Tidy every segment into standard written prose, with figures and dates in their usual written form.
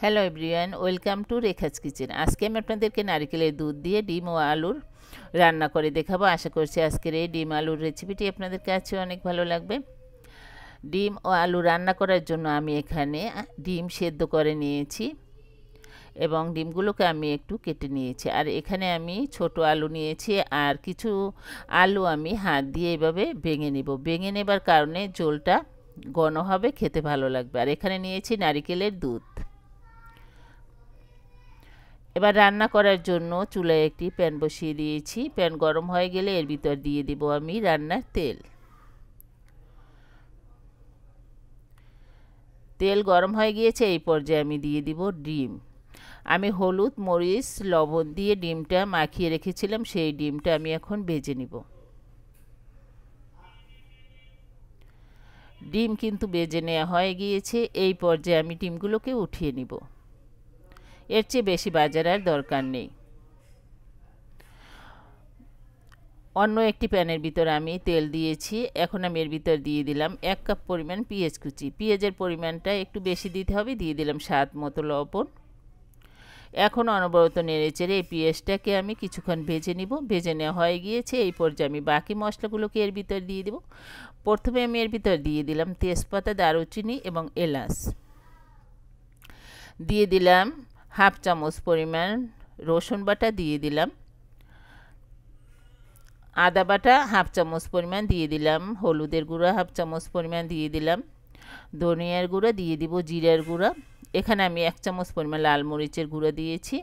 Hello everyone, welcome to Rekha's kitchen. আজকে আমি আপনাদেরকে নারকেলের দুধ দিয়ে ডিম ও আলুর রান্না করে দেখাবো। আশা করছি আজকের এই ডিম আলুর রেসিপিটি আপনাদের কাছে অনেক ভালো লাগবে। ডিম ও আলু রান্না করার জন্য আমি এখানে ডিম সেদ্ধ করে নিয়েছি এবং ডিমগুলোকে আমি একটু কেটে নিয়েছি। আর এখানে আমি ছোট আলু নিয়েছি, আর কিছু আলু আমি হাত দিয়ে এভাবে ভেঙে নেব। ভেঙে নেবার কারণে ঝোলটা ঘন হবে, খেতে ভালো লাগবে। আর এখানে নিয়েছি নারকেলের দুধ। এবার রান্না করার জন্য চুলায় একটি প্যান বসিয়ে দিয়েছি। প্যান গরম হয়ে গেলে এর ভিতর দিয়ে দিব আমি রান্নার তেল। তেল গরম হয়ে গিয়েছে, এই পর্যায়ে আমি দিয়ে দিব ডিম। আমি হলুদ, মরিচ, লবণ দিয়ে ডিমটা মাখিয়ে রেখেছিলাম, সেই ডিমটা আমি এখন ভেজে নিব। ডিম কিন্তু ভেজে নেওয়া হয়ে গিয়েছে, এই পর্যায়ে আমি ডিমগুলোকে উঠিয়ে নিব। এর চেয়ে বেশি ভাজার আর দরকার নেই। অন্য একটি প্যানের ভিতর আমি তেল দিয়েছি। এখন আমি এর ভিতর দিয়ে দিলাম 1 কাপ পরিমাণ পেঁয়াজ কুচি। পেঁয়াজের পরিমাণটা একটু বেশি দিতে হবে। দিয়ে দিলাম স্বাদ মতো লবণ। এখন অনবরত নেড়েচেড়ে এই পেঁয়াজটাকে আমি কিছুক্ষণ ভেজে নিব। ভেজে নেওয়া হয়ে গিয়েছে, এই পর্যায়ে আমি বাকি মশলাগুলোকে এর ভিতর দিয়ে দেব। প্রথমে আমি এর ভিতর দিয়ে দিলাম তেজপাতা, দারুচিনি এবং এলাচ। দিয়ে দিলাম হাফ চামচ পরিমাণ রসুন বাটা, দিয়ে দিলাম আদা বাটা হাফ চামচ পরিমাণ, দিয়ে দিলাম হলুদের গুঁড়া হাফ চামচ পরিমাণ, দিয়ে দিলাম ধনিয়ার গুঁড়া, দিয়ে দিব জিরার গুঁড়া। এখানে আমি 1 চামচ পরিমাণ লাল মরিচের গুঁড়া দিয়েছি।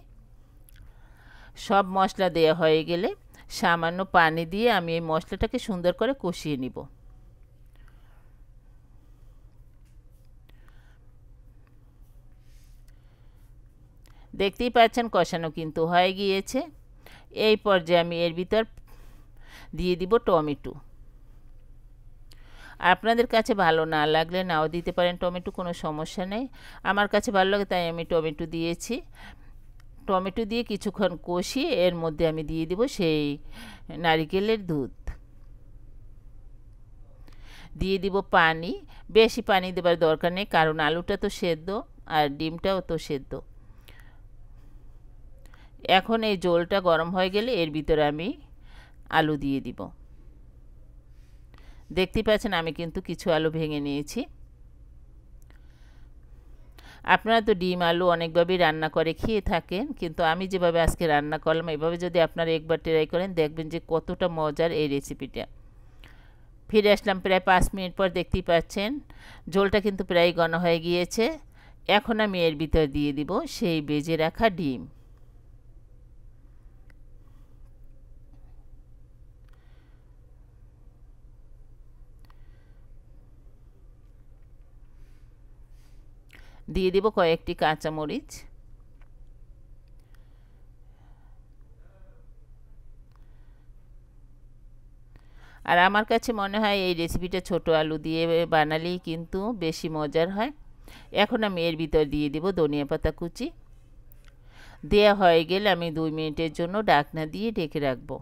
সব মশলা দেওয়া হয়ে গেলে সামান্য পানি দিয়ে আমি এই মশলাটাকে সুন্দর করে কষিয়ে নিব। দেখতেই পাচ্ছেন কষানো কিন্তু হয়ে গিয়েছে। এই পর্যায়ে আমি এর ভিতর দিয়ে দিব টমেটো। আপনাদের কাছে ভালো না লাগলে নাও দিতে পারেন টমেটো, কোনো সমস্যা নেই। আমার কাছে ভালো লাগে তাই আমি টমেটো দিয়েছি। টমেটো দিয়ে কিছুক্ষণ কষিয়ে এর মধ্যে আমি দিয়ে দিব সেই নারকেলের দুধ। দিয়ে দিব পানি। বেশি পানি দেবার দরকার নেই, কারণ আলুটা তো সেদ্ধ আর ডিমটাও তো সেদ্ধ। এখন এই ঝোলটা গরম হয়ে গেলে এর ভিতরে আমি আলু দিয়ে দিব। দেখতেই পাচ্ছেন আমি কিন্তু কিছু আলু ভেঙে নিয়েছি। আপনারা তো ডিম আলু অনেকভাবেই রান্না করে খেয়ে থাকেন, কিন্তু আমি যেভাবে আজকে রান্না করলাম এভাবে যদি আপনারা একবার ট্রাই করেন দেখবেন যে কতটা মজার এই রেসিপিটা। ফিরে আসলাম প্রায় 5 মিনিট পর। দেখতেই পাচ্ছেন ঝোলটা কিন্তু প্রায় ঘন হয়ে গিয়েছে। এখন আমি এর ভিতর দিয়ে দিব সেই ভেজে রাখা ডিম। দিয়ে দিব কয়েকটি কাঁচামরিচ। আর আমার কাছে মনে হয় এই রেসিপিটা ছোট আলু দিয়ে বানালেই কিন্তু বেশি মজার হয়। এখন আমি এর ভিতর দিয়ে দিব ধনিয়া পাতা কুচি। দেয়া হয়ে গেলে আমি 2 মিনিটের জন্য ঢাকনা দিয়ে ঢেকে রাখবো।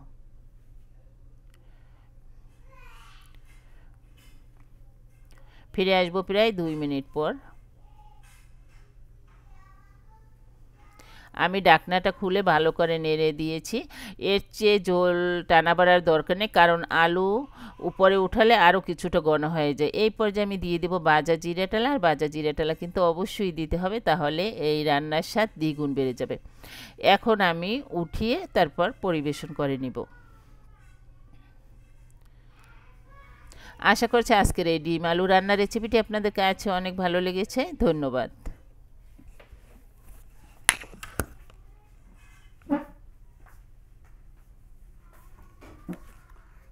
ফিরে আসবো প্রায় 2 মিনিট পর। আমি ঢাকনাটা খুলে ভালো করে নেড়ে দিয়েছি। এর চেয়ে ঝোল টানা বাড়ার দরকার নেই, কারণ আলু উপরে উঠালে আরও কিছুটা ঘন হয়ে যায়। এই পর্যায়ে আমি দিয়ে দেব ভাজা জিরাটালা। আর ভাজা জিরাটালা কিন্তু অবশ্যই দিতে হবে, তাহলে এই রান্নার স্বাদ দ্বিগুণ বেড়ে যাবে। এখন আমি উঠিয়ে তারপর পরিবেশন করে নিব। আশা করছি আজকের এই ডিম আলু রান্নার রেসিপিটি আপনাদের কাছে অনেক ভালো লেগেছে। ধন্যবাদ।